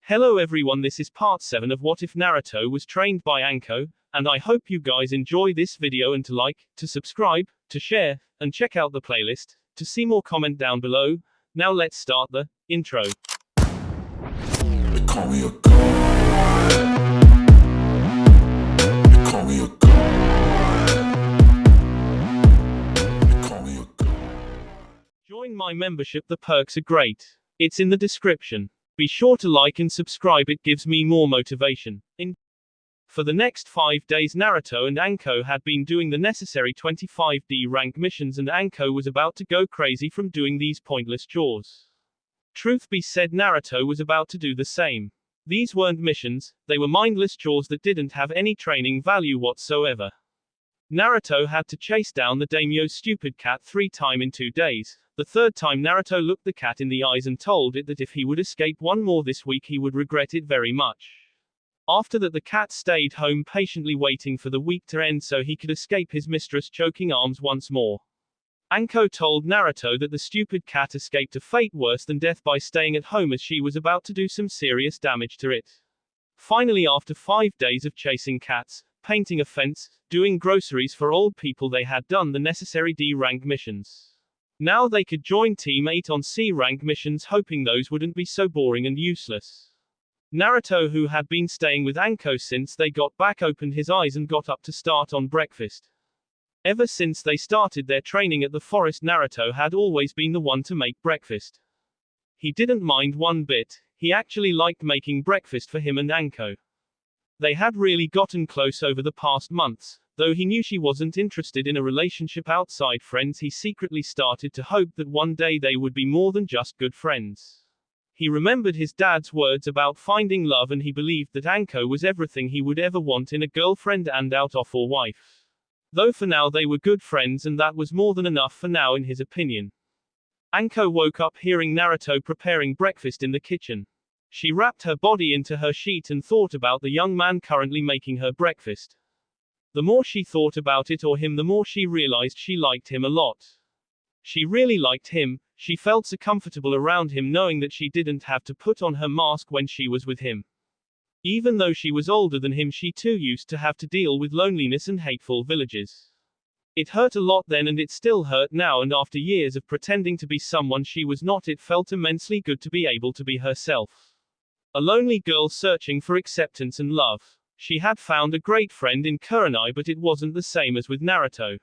Hello everyone, this is part 7 of What If Naruto Was Trained by Anko, and I hope you guys enjoy this video and to like, to subscribe, to share, and check out the playlist, to see more comment down below. Now let's start the intro. They call me a god. They call me a god. They call me a god. Join my membership, the perks are great. It's in the description. Be sure to like and subscribe, it gives me more motivation. For the next 5 days Naruto and Anko had been doing the necessary 25D rank missions, and Anko was about to go crazy from doing these pointless chores. Truth be said, Naruto was about to do the same. These weren't missions, they were mindless chores that didn't have any training value whatsoever. Naruto had to chase down the daimyo's stupid cat 3 times in 2 days. The third time Naruto looked the cat in the eyes and told it that if he would escape one more this week he would regret it very much. After that, the cat stayed home patiently waiting for the week to end so he could escape his mistress' choking arms once more. Anko told Naruto that the stupid cat escaped a fate worse than death by staying at home as she was about to do some serious damage to it. Finally, after 5 days of chasing cats, painting a fence, doing groceries for old people, they had done the necessary D-rank missions. Now they could join Team 8 on C-rank missions, hoping those wouldn't be so boring and useless. Naruto, who had been staying with Anko since they got back, opened his eyes and got up to start on breakfast. Ever since they started their training at the forest, Naruto had always been the one to make breakfast. He didn't mind one bit, he actually liked making breakfast for him and Anko. They had really gotten close over the past months. Though he knew she wasn't interested in a relationship outside friends, he secretly started to hope that one day they would be more than just good friends. He remembered his dad's words about finding love, and he believed that Anko was everything he would ever want in a girlfriend and out-off or wife. Though for now they were good friends, and that was more than enough for now in his opinion. Anko woke up hearing Naruto preparing breakfast in the kitchen. She wrapped her body into her sheet and thought about the young man currently making her breakfast. The more she thought about it or him, the more she realized she liked him a lot. She really liked him. She felt so comfortable around him, knowing that she didn't have to put on her mask when she was with him. Even though she was older than him, she too used to have to deal with loneliness and hateful villages. It hurt a lot then, and it still hurt now, and after years of pretending to be someone she was not, it felt immensely good to be able to be herself. A lonely girl searching for acceptance and love. She had found a great friend in Kurenai, but it wasn't the same as with Naruto.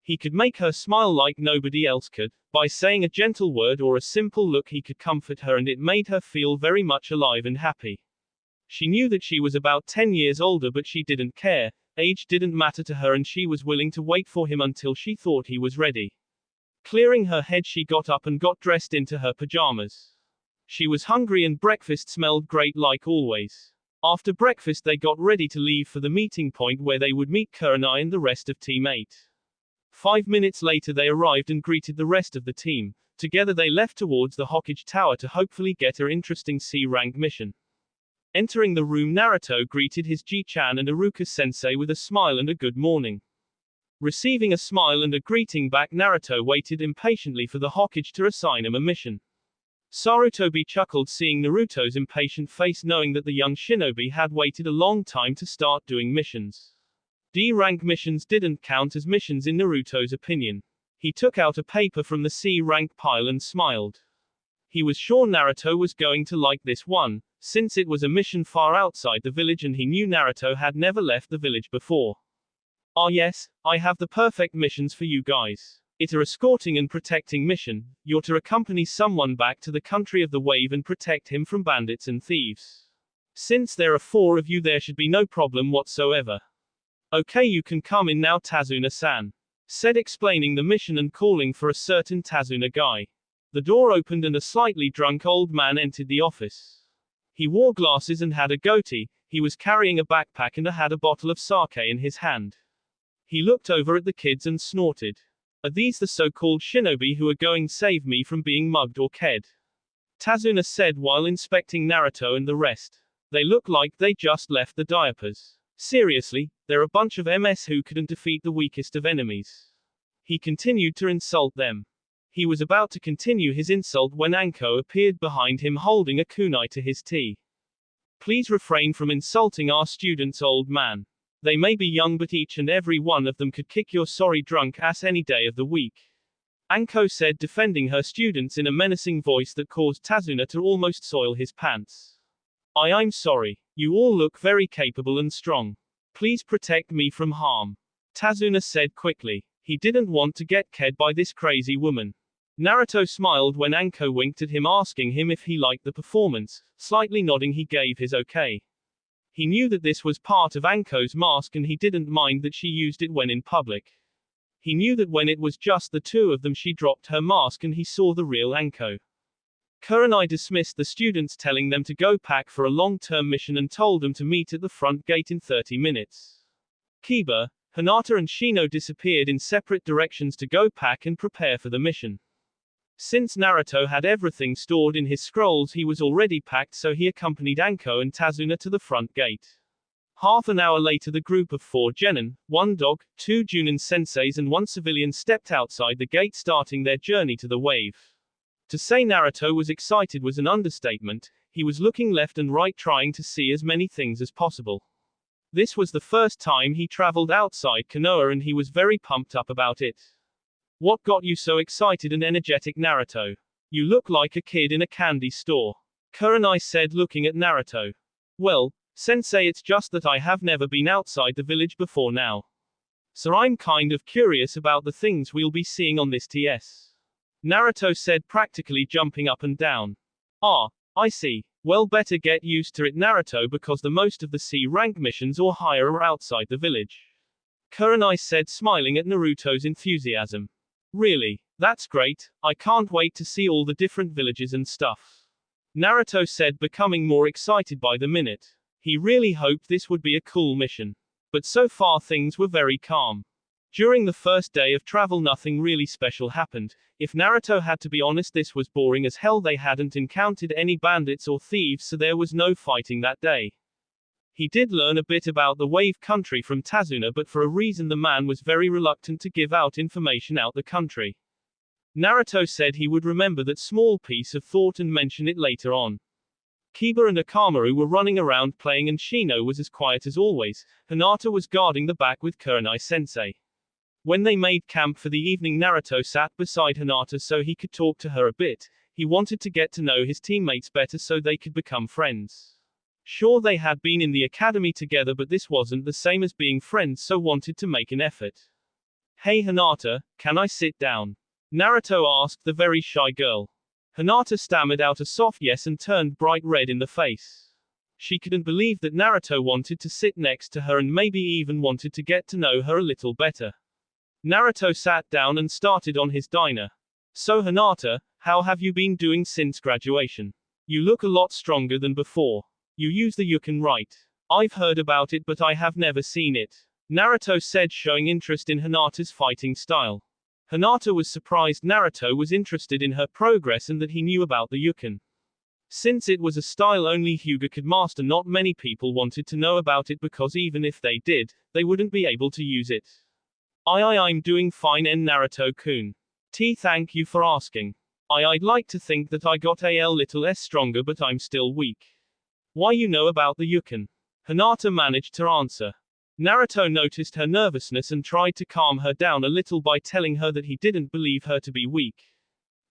He could make her smile like nobody else could. By saying a gentle word or a simple look he could comfort her, and it made her feel very much alive and happy. She knew that she was about 10 years older, but she didn't care. Age didn't matter to her, and she was willing to wait for him until she thought he was ready. Clearing her head, she got up and got dressed into her pajamas. She was hungry and breakfast smelled great like always. After breakfast they got ready to leave for the meeting point where they would meet Kurenai and the rest of Team 8. 5 minutes later they arrived and greeted the rest of the team. Together they left towards the Hokage Tower to hopefully get her interesting C-rank mission. Entering the room, Naruto greeted his Ji-chan and Iruka-sensei with a smile and a good morning. Receiving a smile and a greeting back, Naruto waited impatiently for the Hokage to assign him a mission. Sarutobi chuckled seeing Naruto's impatient face, knowing that the young shinobi had waited a long time to start doing missions. D-rank missions didn't count as missions in Naruto's opinion. He took out a paper from the C-rank pile and smiled. He was sure Naruto was going to like this one, since it was a mission far outside the village and he knew Naruto had never left the village before. Ah yes, I have the perfect missions for you guys. It's a escorting and protecting mission. You're to accompany someone back to the country of the wave and protect him from bandits and thieves. Since there are 4 of you, there should be no problem whatsoever. Okay, you can come in now, Tazuna-san said, explaining the mission and calling for a certain Tazuna guy. The door opened and a slightly drunk old man entered the office. He wore glasses and had a goatee. He was carrying a backpack and had a bottle of sake in his hand. He looked over at the kids and snorted. Are these the so-called shinobi who are going to save me from being mugged or ked? Tazuna said while inspecting Naruto and the rest. They look like they just left the diapers. Seriously, they're a bunch of MS who couldn't defeat the weakest of enemies. He continued to insult them. He was about to continue his insult when Anko appeared behind him holding a kunai to his tea. Please refrain from insulting our students, old man. They may be young, but each and every one of them could kick your sorry drunk ass any day of the week. Anko said, defending her students in a menacing voice that caused Tazuna to almost soil his pants. I'm sorry. You all look very capable and strong. Please protect me from harm. Tazuna said quickly. He didn't want to get killed by this crazy woman. Naruto smiled when Anko winked at him, asking him if he liked the performance. Slightly nodding, he gave his okay. He knew that this was part of Anko's mask and he didn't mind that she used it when in public. He knew that when it was just the two of them she dropped her mask and he saw the real Anko. Kurenai dismissed the students, telling them to go pack for a long-term mission and told them to meet at the front gate in 30 minutes. Kiba, Hinata and Shino disappeared in separate directions to go pack and prepare for the mission. Since Naruto had everything stored in his scrolls, he was already packed, so he accompanied Anko and Tazuna to the front gate. Half an hour later, the group of 4 genin, 1 dog, 2 Junin senseis and 1 civilian stepped outside the gate, starting their journey to the wave. To say Naruto was excited was an understatement. He was looking left and right, trying to see as many things as possible. This was the first time he traveled outside Konoha and he was very pumped up about it. What got you so excited and energetic, Naruto? You look like a kid in a candy store. Kurenai said, looking at Naruto. Well, sensei, it's just that I have never been outside the village before now. So I'm kind of curious about the things we'll be seeing on this TS. Naruto said, practically jumping up and down. Ah, I see. Well, better get used to it, Naruto, because the most of the C-rank missions or higher are outside the village. Kurenai said, smiling at Naruto's enthusiasm. Really? That's great. I can't wait to see all the different villages and stuff. Naruto said, becoming more excited by the minute. He really hoped this would be a cool mission. But so far things were very calm. During the first day of travel nothing really special happened. If Naruto had to be honest, this was boring as hell. They hadn't encountered any bandits or thieves, so there was no fighting that day. He did learn a bit about the wave country from Tazuna, but for a reason the man was very reluctant to give out information out the country. Naruto said he would remember that small piece of thought and mention it later on. Kiba and Akamaru were running around playing and Shino was as quiet as always. Hinata was guarding the back with Kurenai sensei. When they made camp for the evening, Naruto sat beside Hinata so he could talk to her a bit. He wanted to get to know his teammates better so they could become friends. Sure, they had been in the academy together, but this wasn't the same as being friends, so wanted to make an effort. Hey Hinata, can I sit down? Naruto asked the very shy girl. Hinata stammered out a soft yes and turned bright red in the face. She couldn't believe that Naruto wanted to sit next to her and maybe even wanted to get to know her a little better. Naruto sat down and started on his diner. So Hinata, how have you been doing since graduation? You look a lot stronger than before. You use the Yuken, right? I've heard about it, but I have never seen it. Naruto said, showing interest in Hinata's fighting style. Hinata was surprised Naruto was interested in her progress and that he knew about the Yuken. Since it was a style only Hyuga could master, not many people wanted to know about it because even if they did, they wouldn't be able to use it. I'm doing fine, Naruto-kun. Thank you for asking. I'd like to think that I got a little stronger, but I'm still weak. Why, you know about the Yuken? Hinata managed to answer. Naruto noticed her nervousness and tried to calm her down a little by telling her that he didn't believe her to be weak.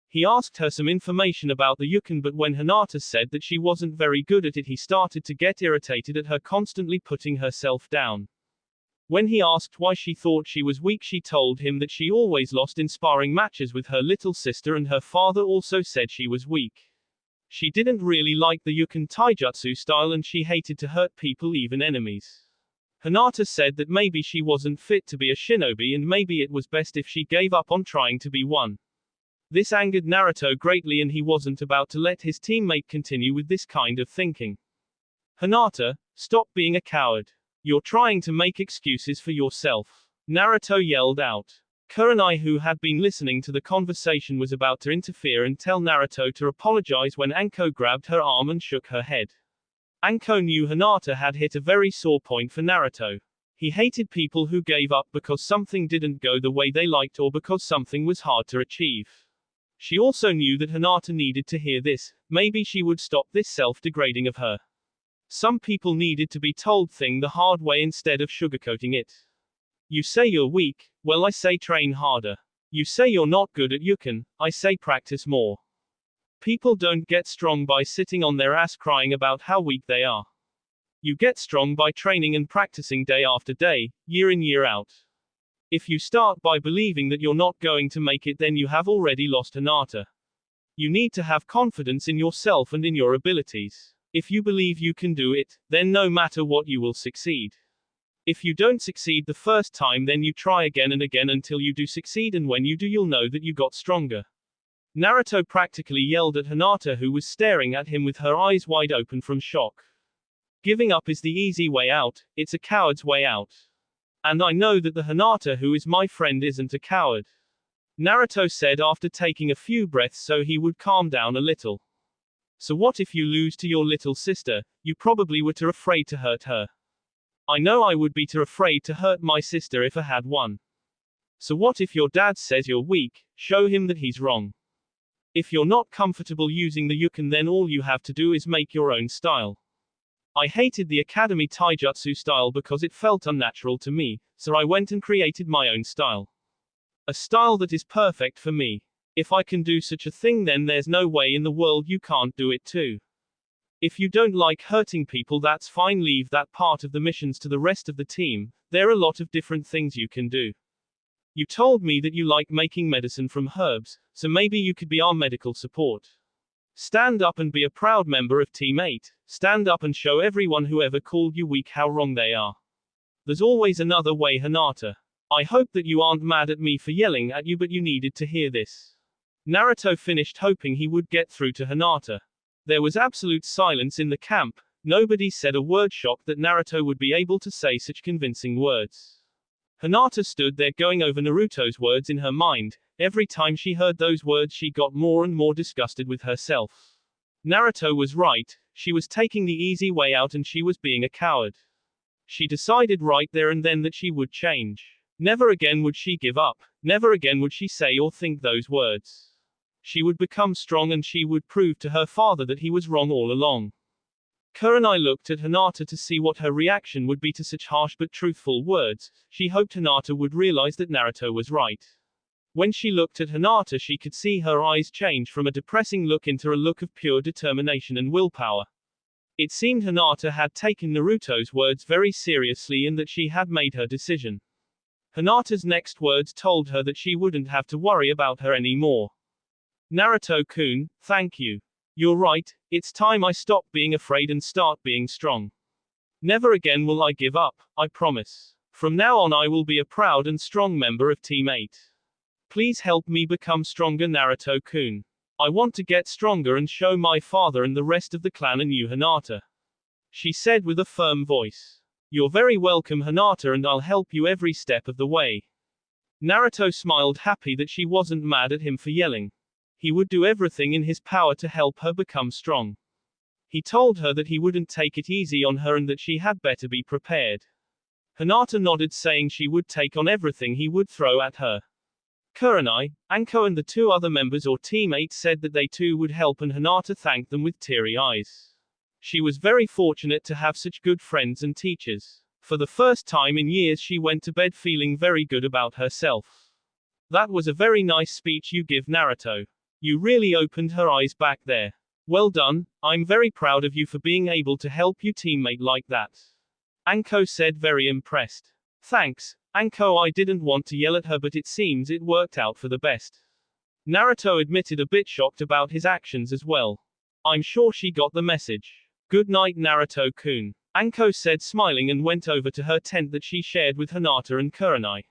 He asked her some information about the Yuken, but when Hinata said that she wasn't very good at it, he started to get irritated at her constantly putting herself down. When he asked why she thought she was weak, she told him that she always lost in sparring matches with her little sister, and her father also said she was weak. She didn't really like the Yuken taijutsu style and she hated to hurt people, even enemies. Hinata said that maybe she wasn't fit to be a shinobi and maybe it was best if she gave up on trying to be one. This angered Naruto greatly and he wasn't about to let his teammate continue with this kind of thinking. Hinata, stop being a coward. You're trying to make excuses for yourself. Naruto yelled out. Kurenai, who had been listening to the conversation, was about to interfere and tell Naruto to apologize when Anko grabbed her arm and shook her head. Anko knew Hinata had hit a very sore point for Naruto. He hated people who gave up because something didn't go the way they liked or because something was hard to achieve. She also knew that Hinata needed to hear this. Maybe she would stop this self-degrading of her. Some people needed to be told thing the hard way instead of sugarcoating it. You say you're weak, well I say train harder. You say you're not good at yukan, I say practice more. People don't get strong by sitting on their ass crying about how weak they are. You get strong by training and practicing day after day, year in year out. If you start by believing that you're not going to make it, then you have already lost Hinata. You need to have confidence in yourself and in your abilities. If you believe you can do it, then no matter what you will succeed. If you don't succeed the first time, then you try again and again until you do succeed, and when you do you'll know that you got stronger. Naruto practically yelled at Hinata, who was staring at him with her eyes wide open from shock. Giving up is the easy way out, it's a coward's way out. And I know that the Hinata who is my friend isn't a coward. Naruto said after taking a few breaths so he would calm down a little. So what if you lose to your little sister? You probably were too afraid to hurt her. I know I would be too afraid to hurt my sister if I had one. So what if your dad says you're weak? Show him that he's wrong. If you're not comfortable using the yukan, then all you have to do is make your own style. I hated the Academy Taijutsu style because it felt unnatural to me, so I went and created my own style. A style that is perfect for me. If I can do such a thing, then there's no way in the world you can't do it too. If you don't like hurting people, that's fine, leave that part of the missions to the rest of the team, there are a lot of different things you can do. You told me that you like making medicine from herbs, so maybe you could be our medical support. Stand up and be a proud member of Team 8, stand up and show everyone who ever called you weak how wrong they are. There's always another way, Hinata. I hope that you aren't mad at me for yelling at you, but you needed to hear this. Naruto finished hoping he would get through to Hinata. There was absolute silence in the camp, nobody said a word, shocked that Naruto would be able to say such convincing words. Hinata stood there going over Naruto's words in her mind. Every time she heard those words she got more and more disgusted with herself. Naruto was right, she was taking the easy way out and she was being a coward. She decided right there and then that she would change. Never again would she give up, never again would she say or think those words. She would become strong and she would prove to her father that he was wrong all along. Kurenai looked at Hinata to see what her reaction would be to such harsh but truthful words. She hoped Hinata would realize that Naruto was right. When she looked at Hinata, she could see her eyes change from a depressing look into a look of pure determination and willpower. It seemed Hinata had taken Naruto's words very seriously and that she had made her decision. Hinata's next words told her that she wouldn't have to worry about her anymore. Naruto-kun, thank you. You're right, it's time I stop being afraid and start being strong. Never again will I give up, I promise. From now on I will be a proud and strong member of Team 8. Please help me become stronger, Naruto-kun. I want to get stronger and show my father and the rest of the clan a new Hinata. She said with a firm voice. You're very welcome, Hinata, and I'll help you every step of the way. Naruto smiled, happy that she wasn't mad at him for yelling. He would do everything in his power to help her become strong. He told her that he wouldn't take it easy on her and that she had better be prepared. Hinata nodded, saying she would take on everything he would throw at her. Kurenai, Anko and the two other members or Team 8 said that they too would help, and Hinata thanked them with teary eyes. She was very fortunate to have such good friends and teachers. For the first time in years she went to bed feeling very good about herself. That was a very nice speech you give, Naruto. You really opened her eyes back there. Well done, I'm very proud of you for being able to help your teammate like that. Anko said, very impressed. Thanks, Anko. I didn't want to yell at her, but it seems it worked out for the best. Naruto admitted, a bit shocked about his actions as well. I'm sure she got the message. Good night, Naruto-kun. Anko said, smiling, and went over to her tent that she shared with Hinata and Kurenai.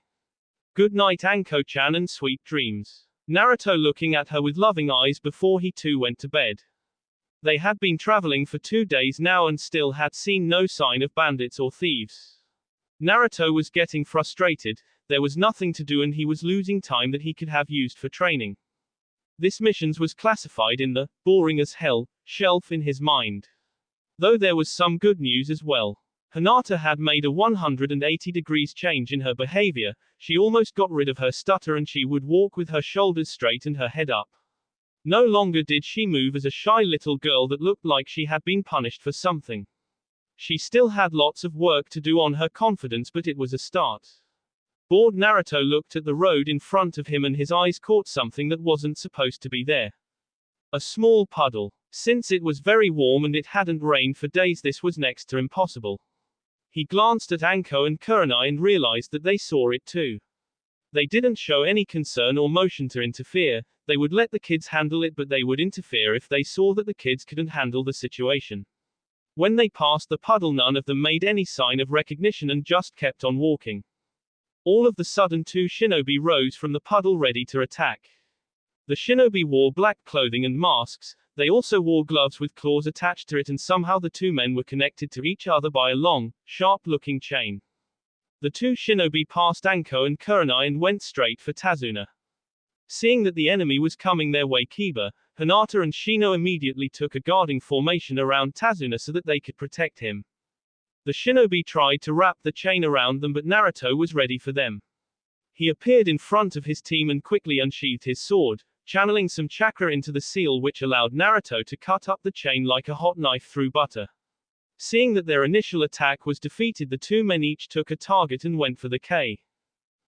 Good night, Anko-chan, and sweet dreams. Naruto looking at her with loving eyes before he too went to bed. They had been traveling for 2 days now and still had seen no sign of bandits or thieves. Naruto was getting frustrated, there was nothing to do and he was losing time that he could have used for training. This missions was classified in the boring as hell shelf in his mind. Though there was some good news as well. Hinata had made a 180 degrees change in her behavior. She almost got rid of her stutter and she would walk with her shoulders straight and her head up. No longer did she move as a shy little girl that looked like she had been punished for something. She still had lots of work to do on her confidence, but it was a start. Bored, Naruto looked at the road in front of him and his eyes caught something that wasn't supposed to be there. A small puddle. Since it was very warm and it hadn't rained for days, this was next to impossible. He glanced at Anko and Kurenai and realized that they saw it too. They didn't show any concern or motion to interfere. They would let the kids handle it, but they would interfere if they saw that the kids couldn't handle the situation. When they passed the puddle, none of them made any sign of recognition and just kept on walking. All of the sudden, two shinobi rose from the puddle ready to attack. The shinobi wore black clothing and masks. They also wore gloves with claws attached to it, and somehow the two men were connected to each other by a long, sharp-looking chain. The two shinobi passed Anko and Kurenai and went straight for Tazuna. Seeing that the enemy was coming their way, Kiba, Hinata and Shino immediately took a guarding formation around Tazuna so that they could protect him. The shinobi tried to wrap the chain around them, but Naruto was ready for them. He appeared in front of his team and quickly unsheathed his sword, channeling some chakra into the seal, which allowed Naruto to cut up the chain like a hot knife through butter. Seeing that their initial attack was defeated, the two men each took a target and went for the K.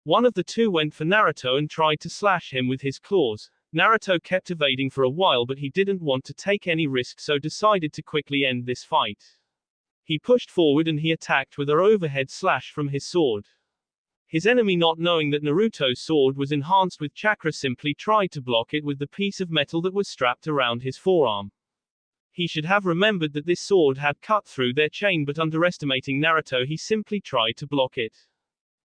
One of the two went for Naruto and tried to slash him with his claws. Naruto kept evading for a while, but he didn't want to take any risk, so decided to quickly end this fight. He pushed forward and he attacked with an overhead slash from his sword. His enemy, not knowing that Naruto's sword was enhanced with chakra, simply tried to block it with the piece of metal that was strapped around his forearm. He should have remembered that this sword had cut through their chain, but underestimating Naruto, he simply tried to block it.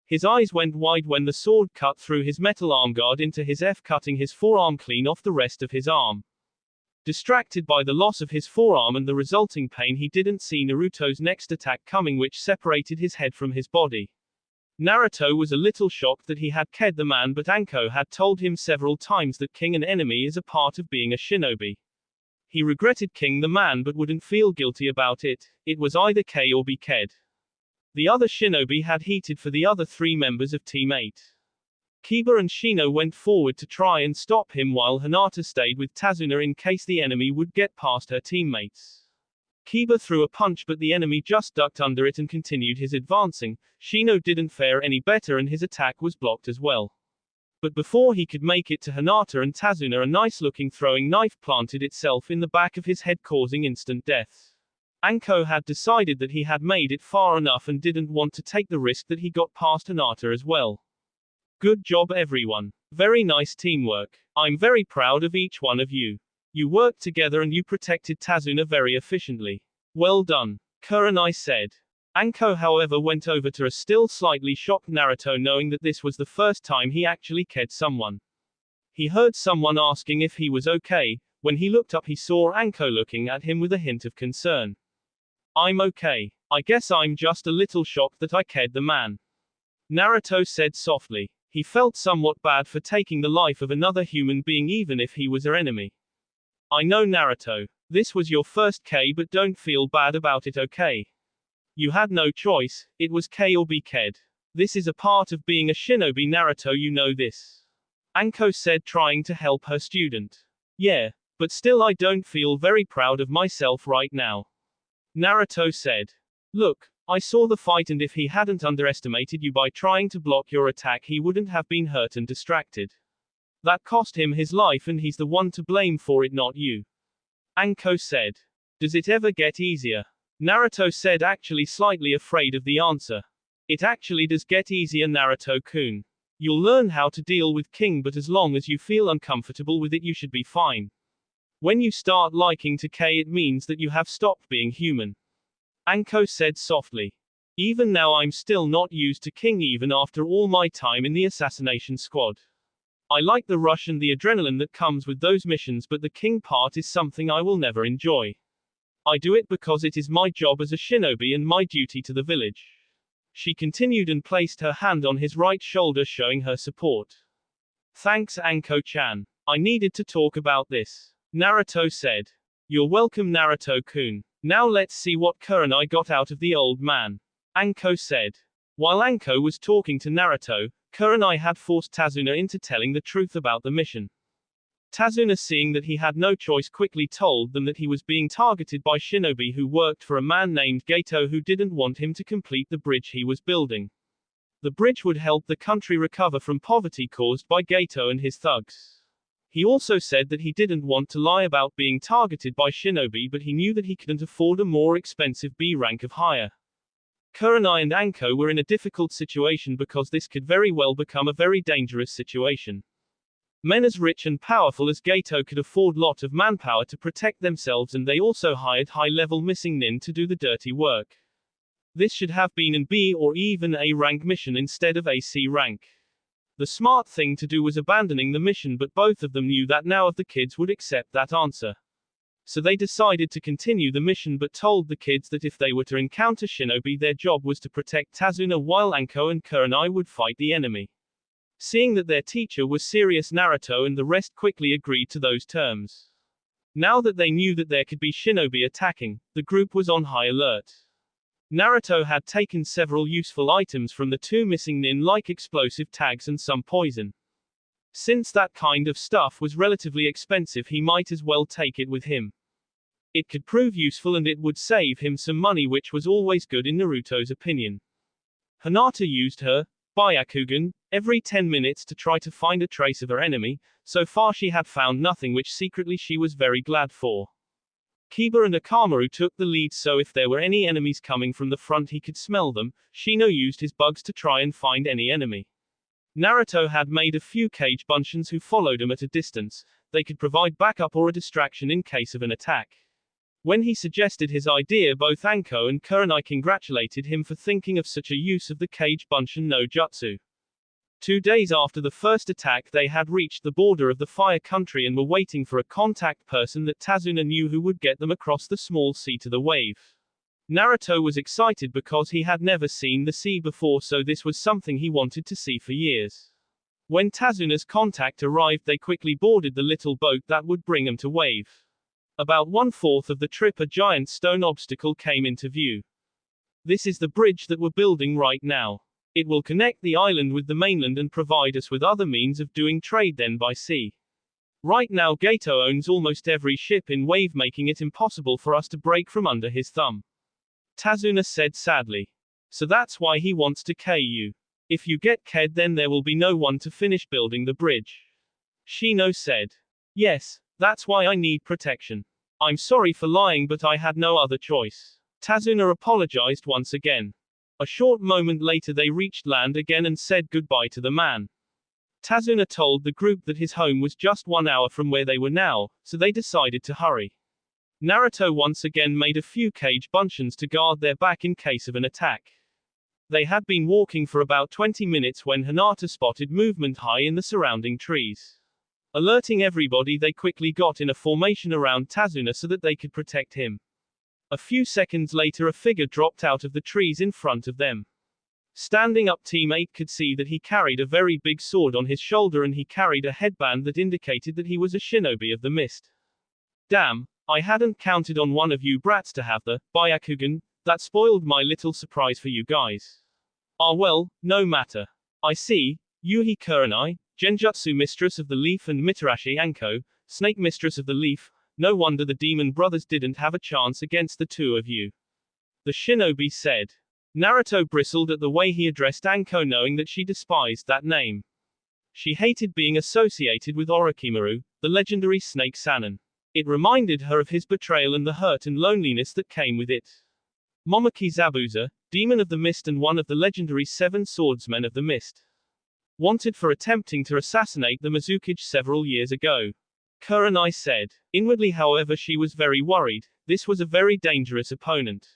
His eyes went wide when the sword cut through his metal arm guard into his F, cutting his forearm clean off the rest of his arm. Distracted by the loss of his forearm and the resulting pain, he didn't see Naruto's next attack coming, which separated his head from his body. Naruto was a little shocked that he had killed the man, but Anko had told him several times that killing an enemy is a part of being a shinobi. He regretted killing the man but wouldn't feel guilty about it. It was either K or be killed. The other shinobi had heated for the other three members of Team 8. Kiba and Shino went forward to try and stop him, while Hinata stayed with Tazuna in case the enemy would get past her teammates. Kiba threw a punch, but the enemy just ducked under it and continued his advancing. Shino didn't fare any better and his attack was blocked as well. But before he could make it to Hinata and Tazuna, a nice-looking throwing knife planted itself in the back of his head, causing instant death. Anko had decided that he had made it far enough and didn't want to take the risk that he got past Hinata as well. Good job everyone. Very nice teamwork. I'm very proud of each one of you. You worked together and you protected Tazuna very efficiently. Well done, Kurenai said. Anko, however, went over to a still slightly shocked Naruto, knowing that this was the first time he actually killed someone. He heard someone asking if he was okay. When he looked up, he saw Anko looking at him with a hint of concern. I'm okay. I guess I'm just a little shocked that I killed the man, Naruto said softly. He felt somewhat bad for taking the life of another human being, even if he was her enemy. I know, Naruto. This was your first K, but don't feel bad about it, okay? You had no choice. It was K or be killed. This is a part of being a shinobi, Naruto, you know this. Anko said, trying to help her student. Yeah, but still I don't feel very proud of myself right now, Naruto said. Look, I saw the fight, and if he hadn't underestimated you by trying to block your attack, he wouldn't have been hurt and distracted. That cost him his life and he's the one to blame for it, not you, Anko said. Does it ever get easier? Naruto said, actually slightly afraid of the answer. It actually does get easier, Naruto-kun. You'll learn how to deal with King, but as long as you feel uncomfortable with it, you should be fine. When you start liking to K, it means that you have stopped being human, Anko said softly. Even now I'm still not used to King, even after all my time in the assassination squad. I like the rush and the adrenaline that comes with those missions, but the King part is something I will never enjoy. I do it because it is my job as a shinobi and my duty to the village. She continued and placed her hand on his right shoulder, showing her support. Thanks, Anko-chan. I needed to talk about this, Naruto said. You're welcome, Naruto-kun. Now let's see what Kurenai got out of the old man, Anko said. While Anko was talking to Naruto, Kurenai had forced Tazuna into telling the truth about the mission. Tazuna, seeing that he had no choice, quickly told them that he was being targeted by shinobi who worked for a man named Gato who didn't want him to complete the bridge he was building. The bridge would help the country recover from poverty caused by Gato and his thugs. He also said that he didn't want to lie about being targeted by shinobi, but he knew that he couldn't afford a more expensive B rank of hire. Kurenai and Anko were in a difficult situation because this could very well become a very dangerous situation. Men as rich and powerful as Gato could afford lot of manpower to protect themselves, and they also hired high-level missing nin to do the dirty work. This should have been an B or even A rank mission instead of a C rank. The smart thing to do was abandoning the mission, but both of them knew that now of the kids would accept that answer. So they decided to continue the mission, but told the kids that if they were to encounter shinobi, their job was to protect Tazuna while Anko and Kurenai would fight the enemy. Seeing that their teacher was serious, Naruto and the rest quickly agreed to those terms. Now that they knew that there could be shinobi attacking, the group was on high alert. Naruto had taken several useful items from the two missing nin, like explosive tags and some poison. Since that kind of stuff was relatively expensive, he might as well take it with him. It could prove useful and it would save him some money, which was always good in Naruto's opinion. Hinata used her Byakugan every 10 minutes to try to find a trace of her enemy. So far she had found nothing, which secretly she was very glad for. Kiba and Akamaru took the lead, so if there were any enemies coming from the front he could smell them. Shino used his bugs to try and find any enemy. Naruto had made a few cage bunchins who followed him at a distance. They could provide backup or a distraction in case of an attack. When he suggested his idea, both Anko and Kurenai congratulated him for thinking of such a use of the cage bunshin no jutsu. 2 days after the first attack, they had reached the border of the fire country and were waiting for a contact person that Tazuna knew who would get them across the small sea to the wave. Naruto was excited because he had never seen the sea before, so this was something he wanted to see for years. When Tazuna's contact arrived, they quickly boarded the little boat that would bring them to wave. About 1/4 of the trip, a giant stone obstacle came into view. This is the bridge that we're building right now. It will connect the island with the mainland and provide us with other means of doing trade then by sea. Right now Gato owns almost every ship in wave, making it impossible for us to break from under his thumb. Tazuna said sadly. So that's why he wants to kill you. If you get killed, then there will be no one to finish building the bridge. Shino said. Yes, that's why I need protection. I'm sorry for lying, but I had no other choice. Tazuna apologized once again. A short moment later they reached land again and said goodbye to the man. Tazuna told the group that his home was just 1 hour from where they were now, so they decided to hurry. Naruto once again made a few cage bunchins to guard their back in case of an attack. They had been walking for about 20 minutes when Hinata spotted movement high in the surrounding trees. Alerting everybody, they quickly got in a formation around Tazuna so that they could protect him. A few seconds later a figure dropped out of the trees in front of them. Standing up, Team 8 could see that he carried a very big sword on his shoulder and he carried a headband that indicated that he was a shinobi of the mist. Damn, I hadn't counted on one of you brats to have the Byakugan. That spoiled my little surprise for you guys. Ah well, no matter. I see, Yuhi Kurenai, Genjutsu Mistress of the Leaf, and Mitarashi Anko, Snake Mistress of the Leaf. No wonder the Demon Brothers didn't have a chance against the two of you. The shinobi said. Naruto bristled at the way he addressed Anko, knowing that she despised that name. She hated being associated with Orochimaru, the legendary Snake Sannin. It reminded her of his betrayal and the hurt and loneliness that came with it. Momoki Zabuza, Demon of the Mist and one of the legendary 7 Swordsmen of the Mist. Wanted for attempting to assassinate the Mizukage several years ago. Kurenai said. Inwardly, however, she was very worried. This was a very dangerous opponent.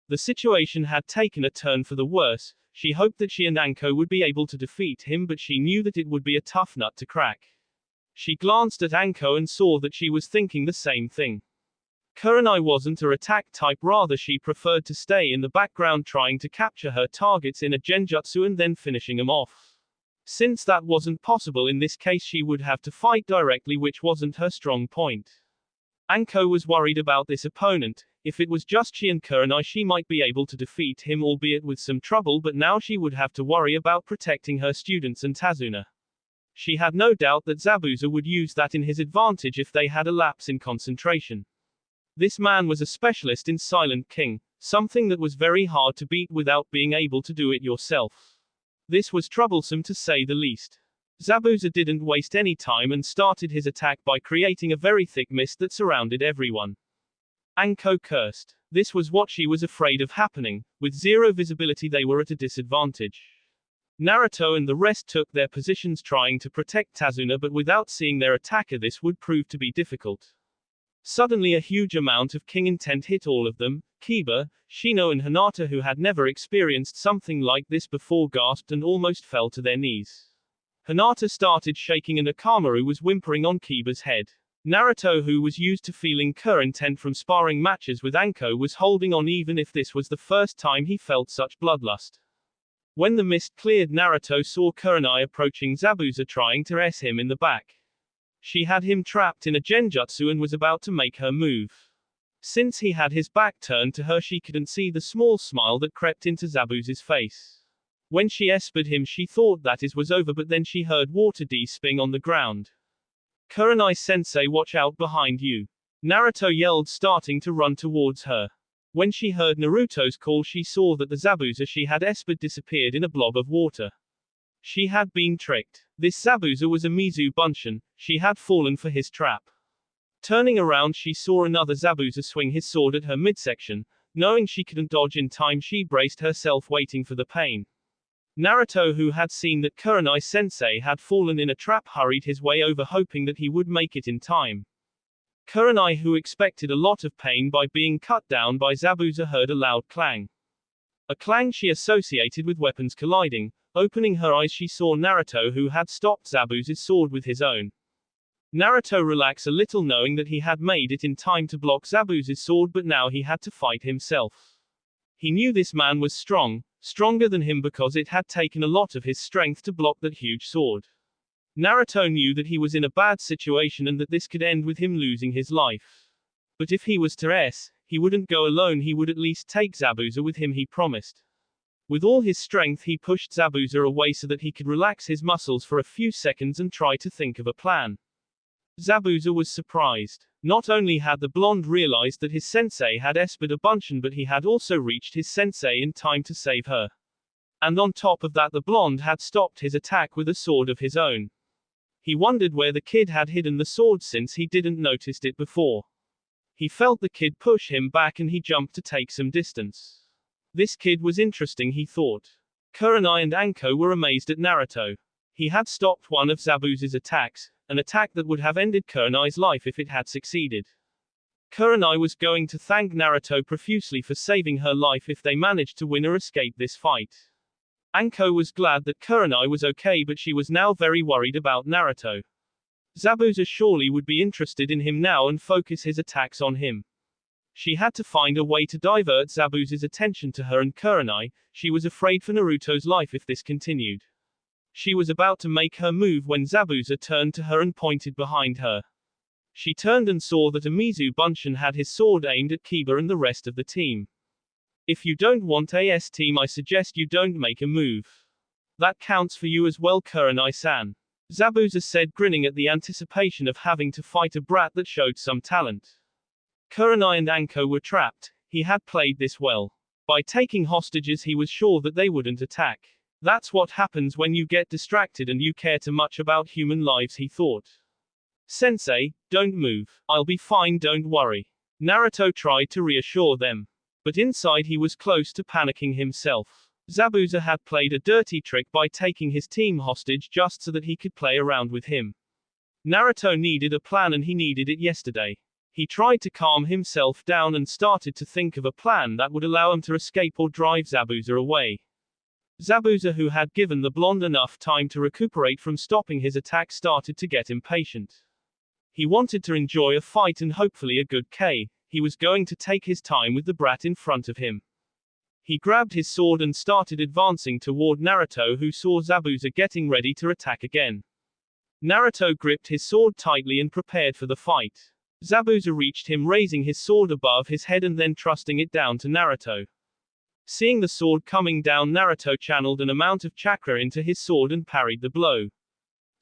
The situation had taken a turn for the worse. She hoped that she and Anko would be able to defeat him, but she knew that it would be a tough nut to crack. She glanced at Anko and saw that she was thinking the same thing. Kurenai wasn't her attack type, rather she preferred to stay in the background trying to capture her targets in a genjutsu and then finishing them off. Since that wasn't possible in this case, she would have to fight directly, which wasn't her strong point. Anko was worried about this opponent. If it was just she and Kurenai, she might be able to defeat him, albeit with some trouble, but now she would have to worry about protecting her students and Tazuna. She had no doubt that Zabuza would use that in his advantage if they had a lapse in concentration. This man was a specialist in Silent King, something that was very hard to beat without being able to do it yourself. This was troublesome to say the least. Zabuza didn't waste any time and started his attack by creating a very thick mist that surrounded everyone. Anko cursed. This was what she was afraid of happening. With zero visibility they were at a disadvantage. Naruto and the rest took their positions trying to protect Tazuna, but without seeing their attacker this would prove to be difficult. Suddenly a huge amount of king intent hit all of them. Kiba, Shino and Hinata, who had never experienced something like this before, gasped and almost fell to their knees. Hinata started shaking and Akamaru was whimpering on Kiba's head. Naruto, who was used to feeling intent from sparring matches with Anko, was holding on even if this was the first time he felt such bloodlust. When the mist cleared, Naruto saw Kurenai approaching Zabuza, trying to S him in the back. She had him trapped in a genjutsu and was about to make her move. Since he had his back turned to her, she couldn't see the small smile that crept into Zabuza's face. When she espered him, she thought that it was over, but then she heard water sping on the ground. Kurenai-sensei, watch out behind you. Naruto yelled, starting to run towards her. When she heard Naruto's call, she saw that the Zabuza she had espered disappeared in a blob of water. She had been tricked. This Zabuza was a Mizu Bunshin. She had fallen for his trap. Turning around, she saw another Zabuza swing his sword at her midsection. Knowing she couldn't dodge in time, she braced herself, waiting for the pain. Naruto, who had seen that Kurenai-sensei had fallen in a trap, hurried his way over, hoping that he would make it in time. Kurenai, who expected a lot of pain by being cut down by Zabuza, heard a loud clang. A clang she associated with weapons colliding. Opening her eyes, she saw Naruto, who had stopped Zabuza's sword with his own. Naruto relaxed a little, knowing that he had made it in time to block Zabuza's sword, but now he had to fight himself. He knew this man was strong, stronger than him, because it had taken a lot of his strength to block that huge sword. Naruto knew that he was in a bad situation and that this could end with him losing his life. But if he was to he wouldn't go alone, he would at least take Zabuza with him, he promised. With all his strength he pushed Zabuza away so that he could relax his muscles for a few seconds and try to think of a plan. Zabuza was surprised. Not only had the blonde realized that his sensei had espered a Bunshin, but he had also reached his sensei in time to save her. And on top of that, the blonde had stopped his attack with a sword of his own. He wondered where the kid had hidden the sword since he didn't noticed it before. He felt the kid push him back and he jumped to take some distance. This kid was interesting, he thought. Kurenai and Anko were amazed at Naruto. He had stopped one of Zabuza's attacks, an attack that would have ended Kurenai's life if it had succeeded. Kurenai was going to thank Naruto profusely for saving her life if they managed to win or escape this fight. Anko was glad that Kurenai was okay, but she was now very worried about Naruto. Zabuza surely would be interested in him now and focus his attacks on him. She had to find a way to divert Zabuza's attention to her and Kurenai. She was afraid for Naruto's life if this continued. She was about to make her move when Zabuza turned to her and pointed behind her. She turned and saw that a Mizu Bunshin had his sword aimed at Kiba and the rest of the team. If you don't want AS team, I suggest you don't make a move. That counts for you as well, Kurenai-san. Zabuza said, grinning at the anticipation of having to fight a brat that showed some talent. Kurenai and Anko were trapped. He had played this well. By taking hostages, he was sure that they wouldn't attack. That's what happens when you get distracted and you care too much about human lives, he thought. Sensei, don't move. I'll be fine, don't worry. Naruto tried to reassure them. But inside he was close to panicking himself. Zabuza had played a dirty trick by taking his team hostage just so that he could play around with him. Naruto needed a plan and he needed it yesterday. He tried to calm himself down and started to think of a plan that would allow him to escape or drive Zabuza away. Zabuza, who had given the blonde enough time to recuperate from stopping his attack, started to get impatient. He wanted to enjoy a fight and hopefully a good K. He was going to take his time with the brat in front of him. He grabbed his sword and started advancing toward Naruto, who saw Zabuza getting ready to attack again. Naruto gripped his sword tightly and prepared for the fight. Zabuza reached him, raising his sword above his head and then thrusting it down to Naruto. Seeing the sword coming down, Naruto channeled an amount of chakra into his sword and parried the blow.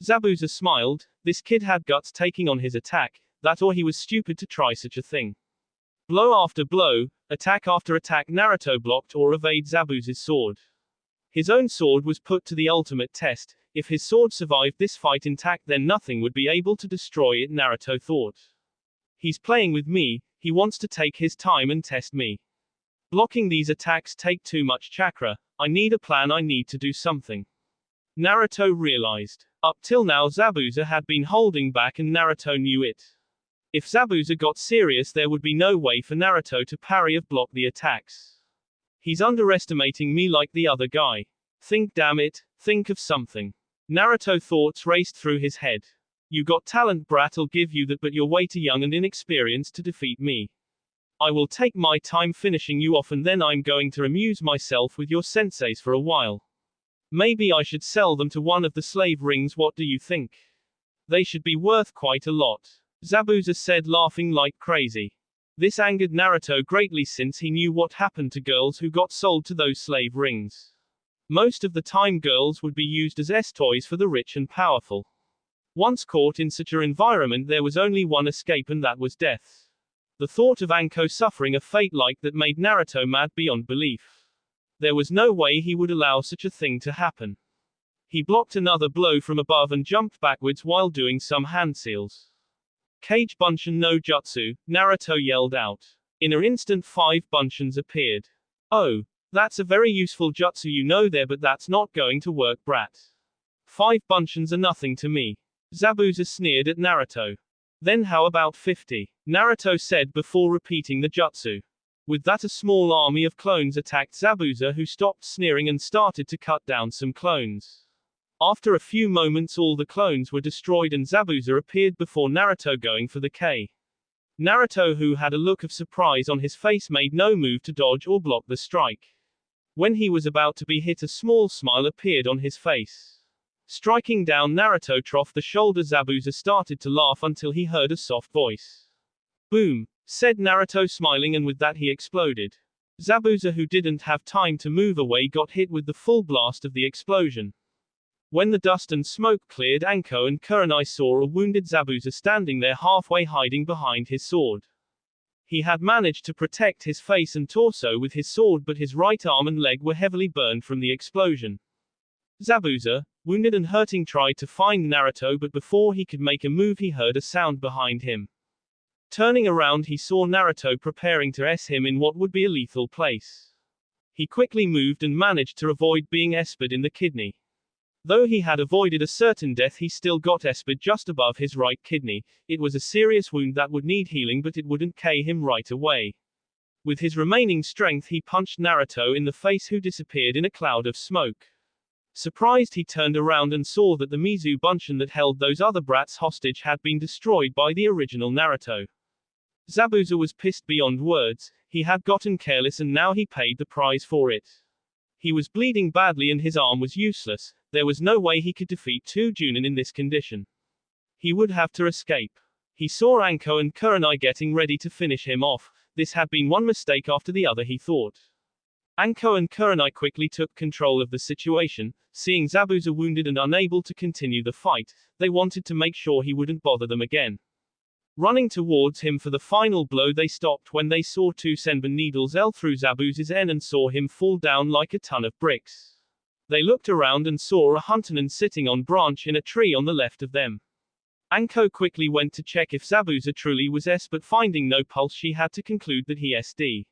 Zabuza smiled. This kid had guts taking on his attack, that or he was stupid to try such a thing. Blow after blow, attack after attack, Naruto blocked or evade Zabuza's sword. His own sword was put to the ultimate test. If his sword survived this fight intact, then nothing would be able to destroy it, Naruto thought. He's playing with me, he wants to take his time and test me. Blocking these attacks take too much chakra, I need a plan, I need to do something. Naruto realized. Up till now Zabuza had been holding back and Naruto knew it. If Zabuza got serious, there would be no way for Naruto to parry or block the attacks. He's underestimating me like the other guy. Think, damn it, think of something. Naruto thoughts raced through his head. You got talent, brat, I'll give you that, but you're way too young and inexperienced to defeat me. I will take my time finishing you off and then I'm going to amuse myself with your senseis for a while. Maybe I should sell them to one of the slave rings, what do you think? They should be worth quite a lot. Zabuza said, laughing like crazy. This angered Naruto greatly since he knew what happened to girls who got sold to those slave rings. Most of the time girls would be used as toys for the rich and powerful. Once caught in such an environment, there was only one escape, and that was death. The thought of Anko suffering a fate like that made Naruto mad beyond belief. There was no way he would allow such a thing to happen. He blocked another blow from above and jumped backwards while doing some hand seals. Kage Bunshin no Jutsu, Naruto yelled out. In an instant 5 Bunshins appeared. Oh, that's a very useful jutsu you know there, but that's not going to work, brat. 5 Bunshins are nothing to me. Zabuza sneered at Naruto. Then how about 50? Naruto said before repeating the jutsu. With that, a small army of clones attacked Zabuza, who stopped sneering and started to cut down some clones. After a few moments, all the clones were destroyed and Zabuza appeared before Naruto going for the K. Naruto, who had a look of surprise on his face, made no move to dodge or block the strike. When he was about to be hit, a small smile appeared on his face. Striking down Naruto off the shoulder, Zabuza started to laugh until he heard a soft voice. Boom, said Naruto smiling, and with that he exploded. Zabuza, who didn't have time to move away, got hit with the full blast of the explosion. When the dust and smoke cleared, Anko and Kurenai saw a wounded Zabuza standing there halfway, hiding behind his sword. He had managed to protect his face and torso with his sword, but his right arm and leg were heavily burned from the explosion. Zabuza, wounded and hurting, tried to find Naruto, but before he could make a move he heard a sound behind him. Turning around, he saw Naruto preparing to S him in what would be a lethal place. He quickly moved and managed to avoid being SP'd in the kidney. Though he had avoided a certain death, he still got SP'd just above his right kidney. It was a serious wound that would need healing, but it wouldn't kill him right away. With his remaining strength, he punched Naruto in the face, who disappeared in a cloud of smoke. Surprised, he turned around and saw that the Mizu Bunshin that held those other brats hostage had been destroyed by the original Naruto. Zabuza was pissed beyond words. He had gotten careless and now he paid the price for it. He was bleeding badly and his arm was useless. There was no way he could defeat 2 Junin in this condition. He would have to escape. He saw Anko and Kurenai getting ready to finish him off. This had been one mistake after the other, he thought. Anko and Kurenai quickly took control of the situation. Seeing Zabuza wounded and unable to continue the fight, they wanted to make sure he wouldn't bother them again. Running towards him for the final blow, they stopped when they saw 2 Senbon needles through Zabuza's N and saw him fall down like a ton of bricks. They looked around and saw a Huntonin sitting on branch in a tree on the left of them. Anko quickly went to check if Zabuza truly was S, but finding no pulse, she had to conclude that he SD.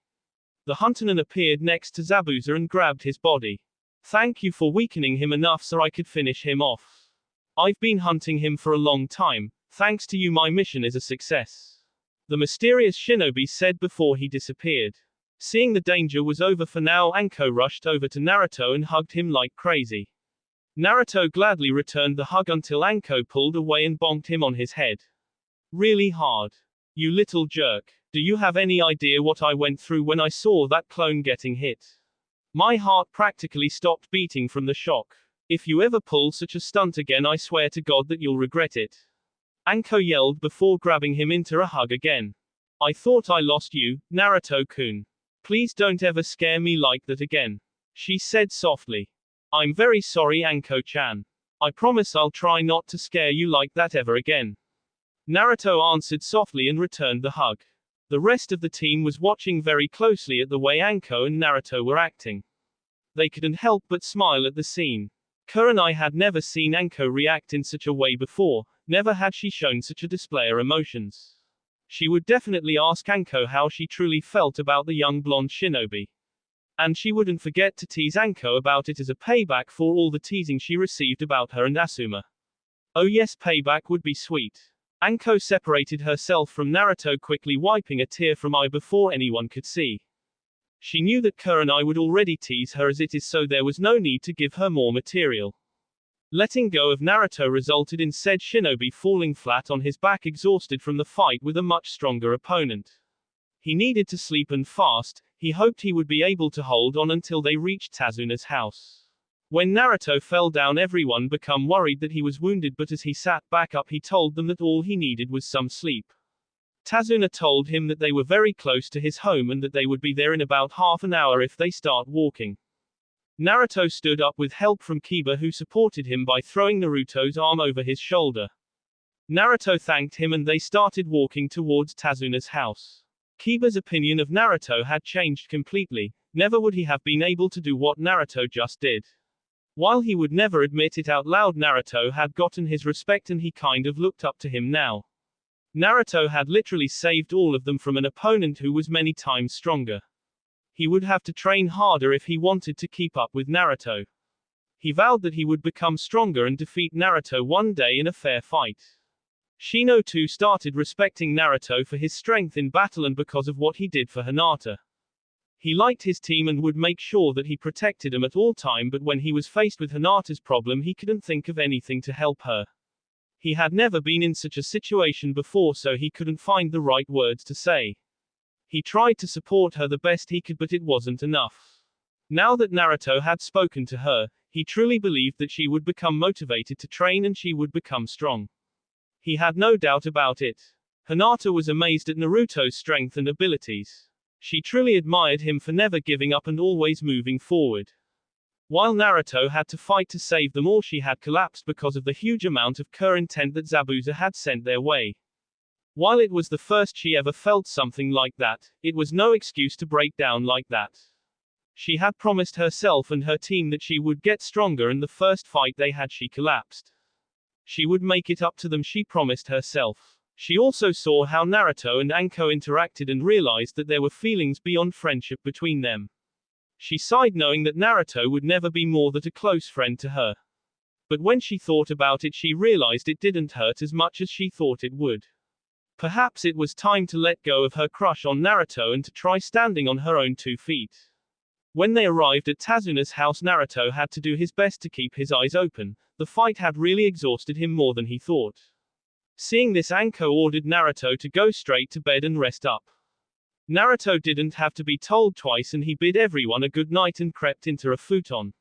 The Huntonin appeared next to Zabuza and grabbed his body. Thank you for weakening him enough so I could finish him off. I've been hunting him for a long time. Thanks to you, my mission is a success. The mysterious shinobi said before he disappeared. Seeing the danger was over for now, Anko rushed over to Naruto and hugged him like crazy. Naruto gladly returned the hug until Anko pulled away and bonked him on his head. Really hard. You little jerk. Do you have any idea what I went through when I saw that clone getting hit? My heart practically stopped beating from the shock. If you ever pull such a stunt again, I swear to God that you'll regret it. Anko yelled before grabbing him into a hug again. I thought I lost you, Naruto-kun. Please don't ever scare me like that again. She said softly. I'm very sorry, Anko-chan. I promise I'll try not to scare you like that ever again. Naruto answered softly and returned the hug. The rest of the team was watching very closely at the way Anko and Naruto were acting. They couldn't help but smile at the scene. Kurenai had never seen Anko react in such a way before, never had she shown such a display of emotions. She would definitely ask Anko how she truly felt about the young blonde shinobi. And she wouldn't forget to tease Anko about it as a payback for all the teasing she received about her and Asuma. Oh yes, payback would be sweet. Anko separated herself from Naruto, quickly wiping a tear from eye before anyone could see. She knew that Kurenai would already tease her as it is, so there was no need to give her more material. Letting go of Naruto resulted in said shinobi falling flat on his back, exhausted from the fight with a much stronger opponent. He needed to sleep, and fast. He hoped he would be able to hold on until they reached Tazuna's house. When Naruto fell down, everyone became worried that he was wounded, but as he sat back up he told them that all he needed was some sleep. Tazuna told him that they were very close to his home and that they would be there in about half an hour if they start walking. Naruto stood up with help from Kiba, who supported him by throwing Naruto's arm over his shoulder. Naruto thanked him and they started walking towards Tazuna's house. Kiba's opinion of Naruto had changed completely. Never would he have been able to do what Naruto just did. While he would never admit it out loud, Naruto had gotten his respect and he kind of looked up to him now. Naruto had literally saved all of them from an opponent who was many times stronger. He would have to train harder if he wanted to keep up with Naruto. He vowed that he would become stronger and defeat Naruto one day in a fair fight. Shino too started respecting Naruto for his strength in battle and because of what he did for Hinata. He liked his team and would make sure that he protected them at all time, but when he was faced with Hinata's problem he couldn't think of anything to help her. He had never been in such a situation before, so he couldn't find the right words to say. He tried to support her the best he could, but it wasn't enough. Now that Naruto had spoken to her, he truly believed that she would become motivated to train and she would become strong. He had no doubt about it. Hinata was amazed at Naruto's strength and abilities. She truly admired him for never giving up and always moving forward. While Naruto had to fight to save them all, she had collapsed because of the huge amount of current that Zabuza had sent their way. While it was the first she ever felt something like that, it was no excuse to break down like that. She had promised herself and her team that she would get stronger, and the first fight they had she collapsed. She would make it up to them, she promised herself. She also saw how Naruto and Anko interacted and realized that there were feelings beyond friendship between them. She sighed knowing that Naruto would never be more than a close friend to her. But when she thought about it, she realized it didn't hurt as much as she thought it would. Perhaps it was time to let go of her crush on Naruto and to try standing on her own 2 feet. When they arrived at Tazuna's house, Naruto had to do his best to keep his eyes open. The fight had really exhausted him more than he thought. Seeing this, Anko ordered Naruto to go straight to bed and rest up. Naruto didn't have to be told twice and he bid everyone a good night and crept into a futon.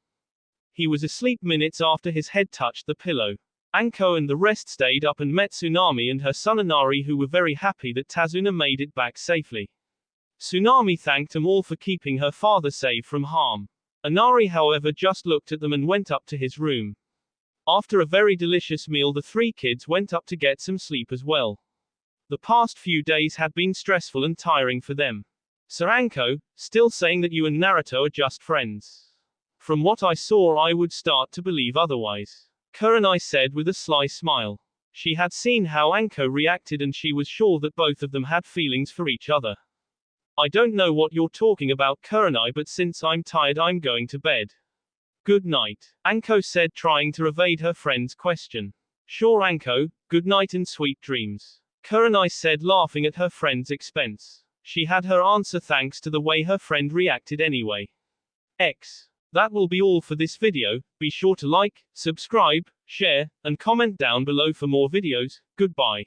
He was asleep minutes after his head touched the pillow. Anko and the rest stayed up and met Tsunami and her son Inari, who were very happy that Tazuna made it back safely. Tsunami thanked them all for keeping her father safe from harm. Inari, however, just looked at them and went up to his room. After a very delicious meal, the 3 kids went up to get some sleep as well. The past few days had been stressful and tiring for them. Sir Anko, still saying that you and Naruto are just friends? From what I saw, I would start to believe otherwise. Kurenai said with a sly smile. She had seen how Anko reacted and she was sure that both of them had feelings for each other. I don't know what you're talking about, Kurenai, but since I'm tired, I'm going to bed. Good night, Anko said, trying to evade her friend's question. Sure, Anko, good night and sweet dreams, Kurenai said, laughing at her friend's expense. She had her answer thanks to the way her friend reacted anyway. That will be all for this video. Be sure to like, subscribe, share, and comment down below for more videos. Goodbye.